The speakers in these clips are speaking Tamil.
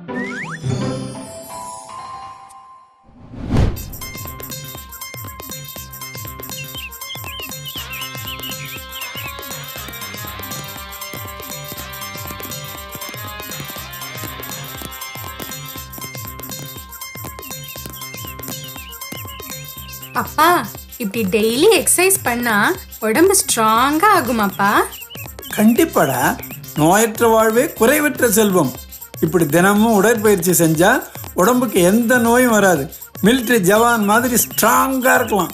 அப்பா, இப்படி டெய்லி எக்ஸசைஸ் பண்ணா உடம்பு ஸ்ட்ராங்கா ஆகுமாப்பா? கண்டிப்பாடா. நோயற்ற வாழ்வே குறைவற்ற செல்வம். இப்படி தினமும் உடற்பயிற்சி செஞ்சா உடம்புக்கு எந்த நோயும் வராது. மிலிட்டரி ஜவான் மாதிரி ஸ்ட்ராங்கா இருக்கலாம்.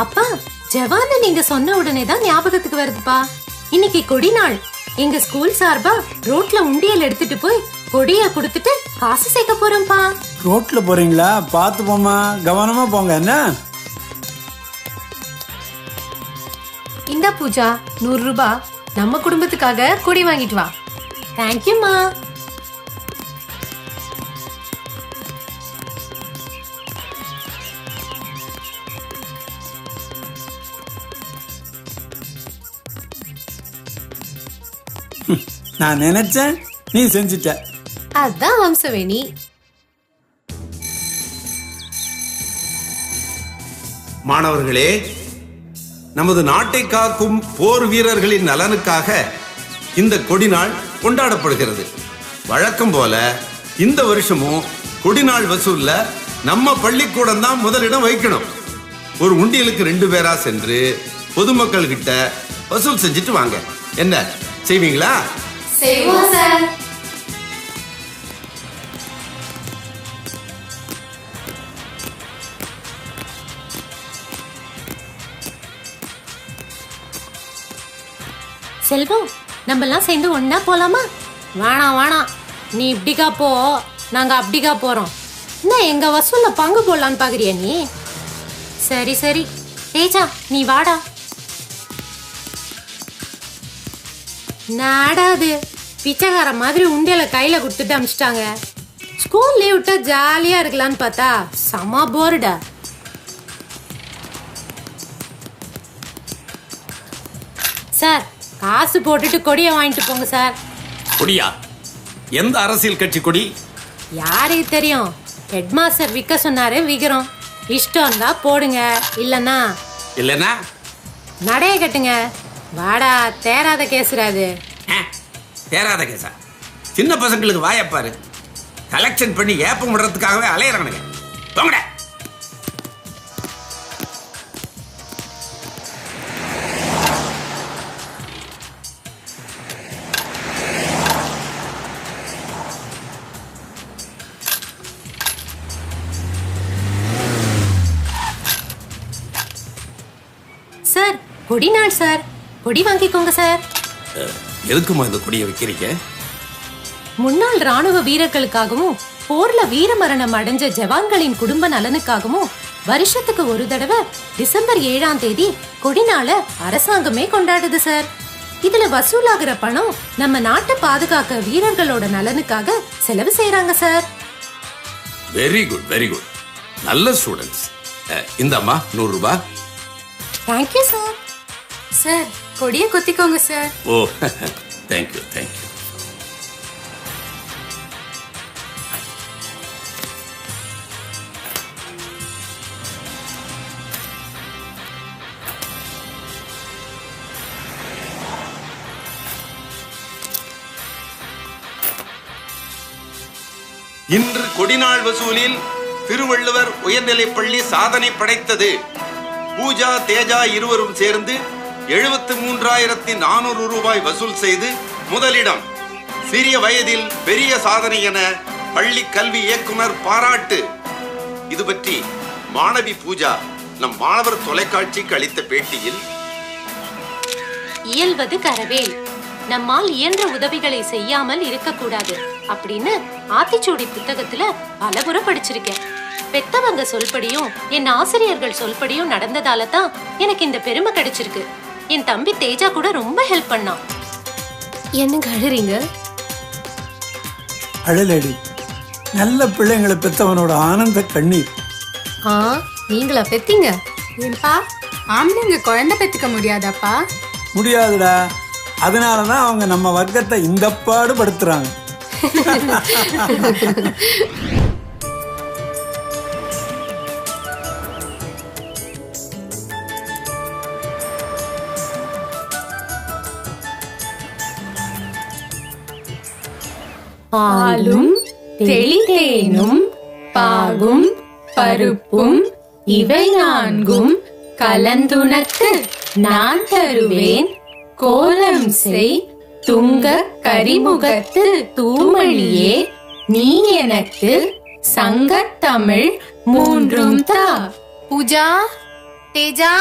அப்பா, ஜவான் நீங்க சொன்ன உடனே தான் ஞாபகத்துக்கு வருதுப்பா. இன்னைக்கு கொடி நாள். எங்க ஸ்கூல் சார்பா ரோட்ல உண்டியல் எடுத்துட்டு போய் கொடிய குடுத்துட்டு காசு சேர்க்க போறோம்ப்பா. ரோட்ல போறீங்களா? பாத்து போமா, கவனமா போங்க. என்ன இந்த பூஜா, 100 ரூபாய் நம்ம குடும்பத்துக்காக கொடி வாங்கிட்டு வா. தேங்க்யூமா. நான் நினைச்சேன், நீ செஞ்சிட்ட. அதான் வம்சவேணி. மாணவர்களே, நமது நாட்டை காக்கும் போர் வீரர்களின் நலனுக்காக இந்த கொடி நாள் கொண்டாடப்படுகிறது. வழக்கம் போல இந்த வருஷமும் கொடி நாள் வசூல்ல நம்ம பள்ளிக்கூடம் தான் முதலிடம் வைக்கணும். ஒரு உண்டியலுக்கு 2 பேரா சென்று பொதுமக்கள் கிட்ட வசூல் செஞ்சுட்டு வாங்க. என்ன செய்வீங்களா? செய்வோம் சார். செல்வம், நம்ம எல்லாம் சேர்ந்து ஒன்னா போலாமா? வேணாம் வேணாம், நீ இப்படிக்கா போ, நாங்க அப்படிக்கா போறோம். என்ன எங்க வசூல்ல பங்கு போடலான்னு பாக்குறியா நீ? சரி சரி தேஜா, நீ வாடா. நாடாது பிச்சைக்கார மாதிரி உண்டியல கையில கொடுத்துட்டு அமிச்சிட்டாங்க. ஸ்கூல் லீவ் விட்டா ஜாலியா இருக்கலான்னு பார்த்தா செம போர்டா. சார், காசு போட்டுட்டு கொடியை வாங்கிட்டு போங்க சார். கொடியா? எந்த அரசியல் கட்சி கொடி? யாருக்கு தெரியும்? ஹெட் மாஸ்டர் விற்க சொன்னாரு, விக்கிறோம். இஷ்டம் தான் போடுங்க, இல்லன்னா இல்லனா நடைய கட்டுங்க. வாடா, தேராத கேசுறாது. தேராத கேசா? சின்ன பசங்களுக்கு வாயப்பாரு. கலெக்ஷன் பண்ணி ஏப்பம் விடுறதுக்காகவே அலையறானுங்க. போங்கடா. சார், கொடி நாள் சார், கொடி வாங்கிக்கோங்க சார். எதுக்குமா இந்த கொடியை வைக்கிறீங்க? முன்னாள் ராணுவ வீரர்களுக்காகவும் போர்ல வீரமரணம் அடைஞ்ச ஜவான்களின் குடும்ப நலனுக்காகவும் வருஷத்துக்கு ஒரு தடவை டிசம்பர் 7ஆம் தேதி கொடி நாள அரசாங்கமே கொண்டாடுது சார். இதுல வசூலாகிற பணம் நம்ம நாட்டை பாதுகாக்க வீரர்களோட நலனுக்காக செலவு செய்யறாங்க sir. Very good, very good. நல்ல ஸ்டூடெண்ட்ஸ். இந்தம்மா 100 ரூபாய். Thank you sir. சார், கொடியை குத்திக்கோங்க சார். ஓ, தேங்க்யூ தேங்க்யூ. இன்று கொடிநாள் வசூலில் திருவள்ளுவர் உயர்நிலைப்பள்ளி சாதனை படைத்தது. பூஜா, தேஜா இருவரும் சேர்ந்து 73,400 ரூபாய் வசூல் செய்து முதலிடம். சிறிய வயதில் பெரிய சாதனை என பள்ளி கல்வி இயக்குனர் பாராட்டு. இது பற்றி மாணவி பூஜா நம் மாணவர் தொலைக்காட்சிக்கு அளித்த பேட்டியில், இயல்வது கரவேல், நம்மால் இயன்ற உதவிகளை செய்யாமல் இருக்கக்கூடாது அப்படின்னு ஆத்திச்சூடி புத்தகத்துல பலமுறை படிச்சிருக்கேன். பெத்தவங்க சொல்படியும் என் ஆசிரியர்கள் சொல்படியும் நடந்ததால தான் எனக்கு இந்த பெருமை கிடைச்சிருக்கு. என் தம்பி தேஜா கூட ரொம்ப ஹெல்ப் பண்ணான். என்னங்க அழுறீங்க? அழலடி, நல்ல பிள்ளைங்களை பெத்தவனோட ஆனந்த கண்ணீர். நீங்களா பெத்தீங்க? ஏன்பா, ஆம்பளைங்க குழந்தை பெத்துக்க முடியாதாப்பா? முடியாதுடா. அதனாலதான் அவங்க நம்ம வர்க்கத்தை இந்த பாடு படுத்துறாங்க. பாலும் தெளிதேனும் பாகும் பருப்பும் இவை நான்கும் கலந்துனக்கு நான் தருவேன் கோலம் செய் துங்க கரிமுகத்து தூமணியே நீ எனக்கு சங்கத்தமிழ் மூன்றும் தா. பூஜா, தேஜா,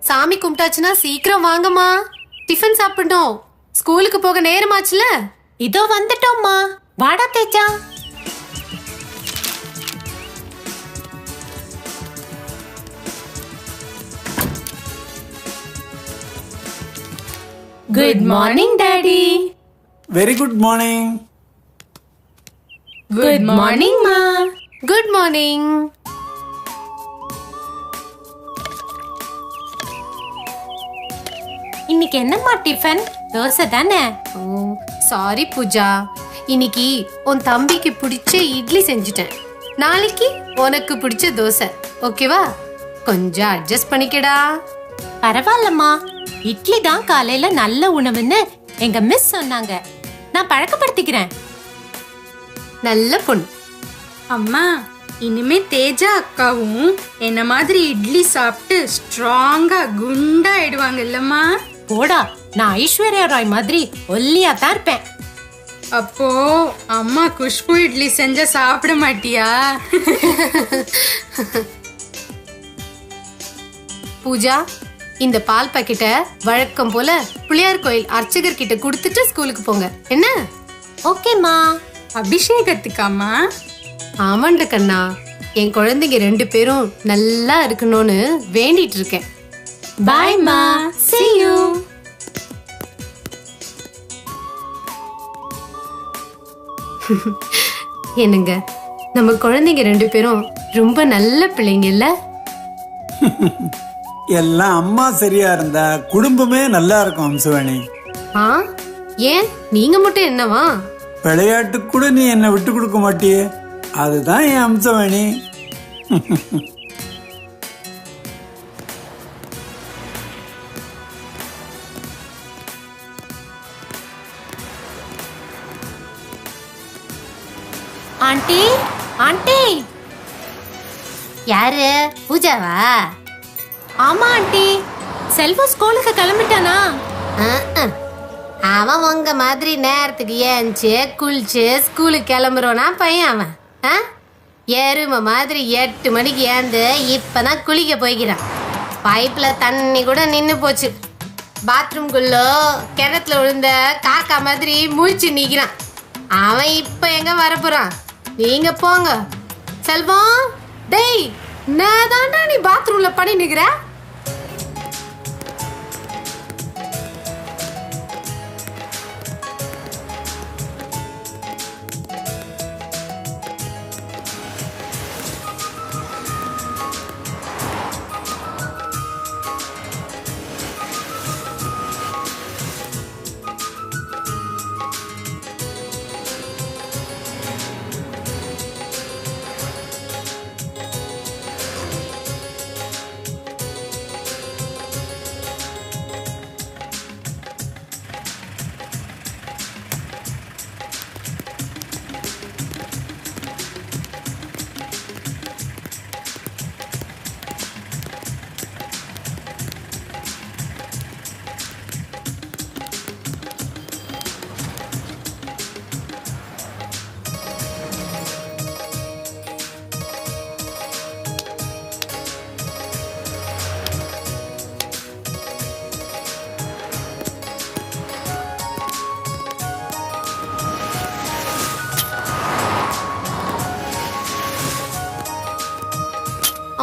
சாமி கும்பிட்டாச்சுன்னா சீக்கிரம் வாங்கம்மா, டிஃபன் சாப்பிடணும். ஸ்கூலுக்கு போக நேரமாச்சுல. இதோ வந்துட்டோம்மா. வாடா Teja. Good morning daddy. Very good morning. Good morning மா. Good morning. இன்னைக்கு என்னம்மா டிஃபன்? தோசை தானே? சாரி பூஜா, இன்னைக்கு உன் தம்பிக்கு பிடிச்ச இட்லி செஞ்சுட்டேன். நாளைக்கு உனக்கு பிடிச்ச தோசை. ஓகேவா? கொஞ்சம் அட்ஜஸ்ட் பண்ணிக்கடா. பரவாயில்லம்மா, இட்லி தான் காலையில நல்ல உணவுன்னு எங்க மிஸ் சொன்னாங்க. நான் பழக்கப்படுத்திக்கிறேன். நல்ல பொண்ணு. அம்மா, இனிமே தேஜா அக்காவும் என்ன மாதிரி இட்லி சாப்பிட்டு ஸ்ட்ராங்கா குண்டா ஆயிடுவாங்க இல்லம்மா? போடா, நான் ஐஸ்வர்யா ராய் மாதிரி ஒல்லியா தான் இருப்பேன். அப்போ அம்மா குஷ்பு இட்லி செஞ்சா சாப்பிட மாட்டியா? பூஜா, இந்த பால் பாக்கெட்ட வழக்கம் போல பிள்ளையார் கோயில் அர்ச்சகர் கிட்ட கொடுத்துட்டு ஸ்கூலுக்கு போங்க. என்ன? ஓகேம்மா. அபிஷேகத்துக்காமா? ஆமாண்ட கண்ணா, என் குழந்தைங்க 2 பேரும் நல்லா இருக்கணும்னு வேண்டிட்டு இருக்கேன். பாய் மா. See you. என்னங்க, நம்ம குழந்தைங்க 2 பேரும் ரொம்ப நல்ல பிள்ளைங்க இல்ல? எல்லாம் அம்மா சரியா இருந்தா குடும்பமே நல்லா இருக்கும் அம்சவேணி. ஆ, ஏன் நீங்க மட்டும் என்னவா? விளையாட்டுக்கு கூட நீ என்னை விட்டு கொடுக்க மாட்டியே, அதுதான் என் அம்சவேணி. Aunty, aunty. யாரு? பூஜாவா? ஆமா ஆண்டி. செல்வம் ஸ்கூலுக்கு கிளம்பிட்டானா? அவன் உங்க மாதிரி நேரத்துக்கு ஏஞ்சி குளிச்சு ஸ்கூலுக்கு கிளம்புறோனா பையன் அவன். எருமை மாதிரி 8 மணிக்கு ஏந்து இப்பதான் குளிக்க போய்க்கிறான். பைப்ல தண்ணி கூட நின்னு போச்சு. பாத்ரூம்குள்ள கிணத்துல விழுந்த காக்கா மாதிரி முழிச்சு நிக்கிறான். அவன் இப்ப எங்க வரப்போறான்? நீங்க போங்க. செல்வம், டேய், நான் தாண்டா நீ பாத்ரூம்ல பண்ணி நிக்கிற?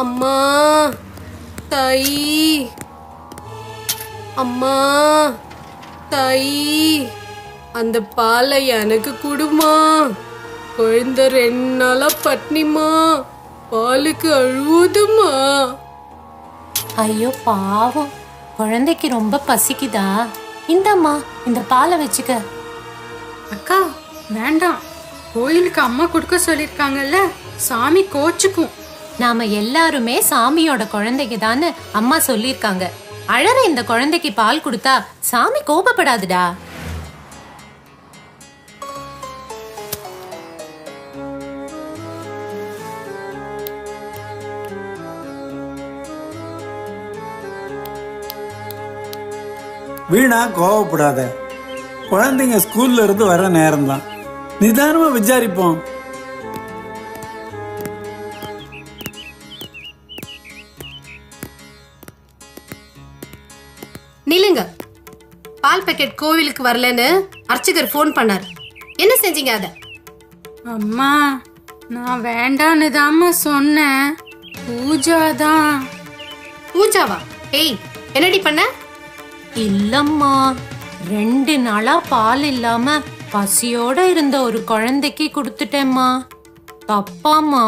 அம்மா, தாயி, அம்மா, தாயி, அந்த பாலை எனக்கு குடுமா. குழந்தை 2 நாளா பட்னிமா, பாலுக்கு அழுவுதுமா. ஐயோ பாவம், குழந்தைக்கு ரொம்ப பசிக்குதா? இந்தம்மா, இந்த பாலை வச்சுக்க. அக்கா, வேண்டாம், கோயிலுக்கு அம்மா கொடுக்க சொல்லிருக்காங்கல்ல, சாமி கோச்சுக்கும். நாம எல்லாருமே சாமியோட குழந்தைங்க தான்னு அம்மா சொல்லிருக்காங்க. அழற இந்த குழந்தைக்கு பால் கொடுத்தா சாமி கோபப்படாதுடா. வீணா கோவப்படாத. குழந்தைங்க ஸ்கூல்ல இருந்து வர நேரம்தான், நிதானமா விசாரிப்போம். நில்லுங்க. பால் பாக்கெட் கோவிலுக்கு வரலன்னு அர்ச்சகர் ஃபோன் பண்ணார். என்ன செஞ்சீங்க அத? அம்மா, நான் வேண்டான்னு தாம்மா சொன்னேன். பூஜாதான். பூஜாவா? ஏய், என்னடி பண்ண? இல்லம்மா, 2 நாளா பால் இல்லாம பசியோட இருந்த ஒரு குழந்தைக்கு கொடுத்துட்டேம்மா. தப்பாம்மா?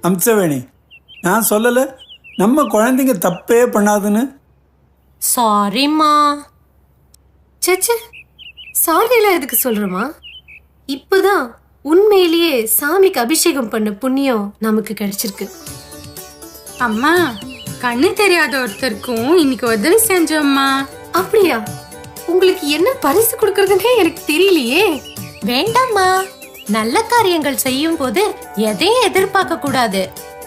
அம்சவேணி, நான் சொல்லல நம்ம குழந்தைங்க தப்பே பண்ணாதுன்னு? சாரிம்மா. சச்ச, சாரியெல்லாம் எதுக்கு சொல்றமா? இப்பதான் உண்மையிலேயே சாமிக்கு அபிஷேகம் பண்ண புண்ணியம் நமக்கு கிடைச்சிருக்கு. அம்மா, கண்ணு தெரியாத ஒருத்தருக்கும் இன்னைக்கு உதவி செஞ்சோம்மா. அப்படியா? உங்களுக்கு என்ன பரிசு கொடுக்கறதுன்னே எனக்கு தெரியலையே. வேண்டாம்மா, நல்ல காரியங்கள் செய்யும் போது எதையும் எதிர்பார்க்க கூடாது.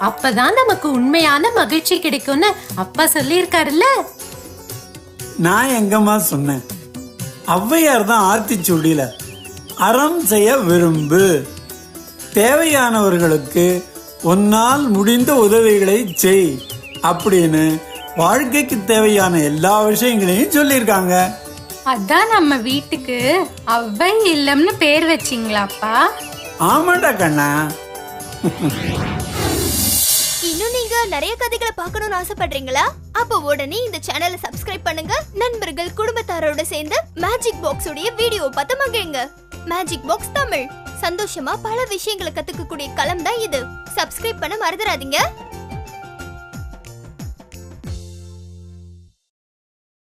அப்பதான் நமக்கு உண்மையான மகிழ்ச்சி கிடைக்கும்னு அப்பா சொல்லியிருக்காருல்ல. நான் எங்கம்மா சொன்னேன்? ஔவையார் தான் ஆர்த்தி சுடியில அறம் செய்ய விரும்பு, தேவையானவர்களுக்கு உன்னால் முடிந்த உதவிகளை செய் அப்படின்னு வாழ்க்கைக்கு தேவையான எல்லா விஷயங்களையும் சொல்லியிருக்காங்க. அதான் நம்ம வீட்டுக்கு அவ்வை இல்லம்னு பேர் வச்சிங்களாப்பா? ஆமாடா கண்ணா. இன்னும் நீங்க நிறைய கதைகளை பார்க்கணும்னு ஆசைப்படுறீங்களா? அப்ப உடனே இந்த சேனலை சப்ஸ்கிரைப் பண்ணுங்க. நண்பர்கள் குடும்பத்தாரோட சேர்ந்து மேஜிக் பாக்ஸ் உடைய வீடியோ பார்த்து மகிழுங்க. மேஜிக் பாக்ஸ் தமிழ், சந்தோஷமா பல விஷயங்களை கத்துக்கக்கூடிய களம் தான் இது. சப்ஸ்கிரைப் பண்ண மறந்துடாதீங்க.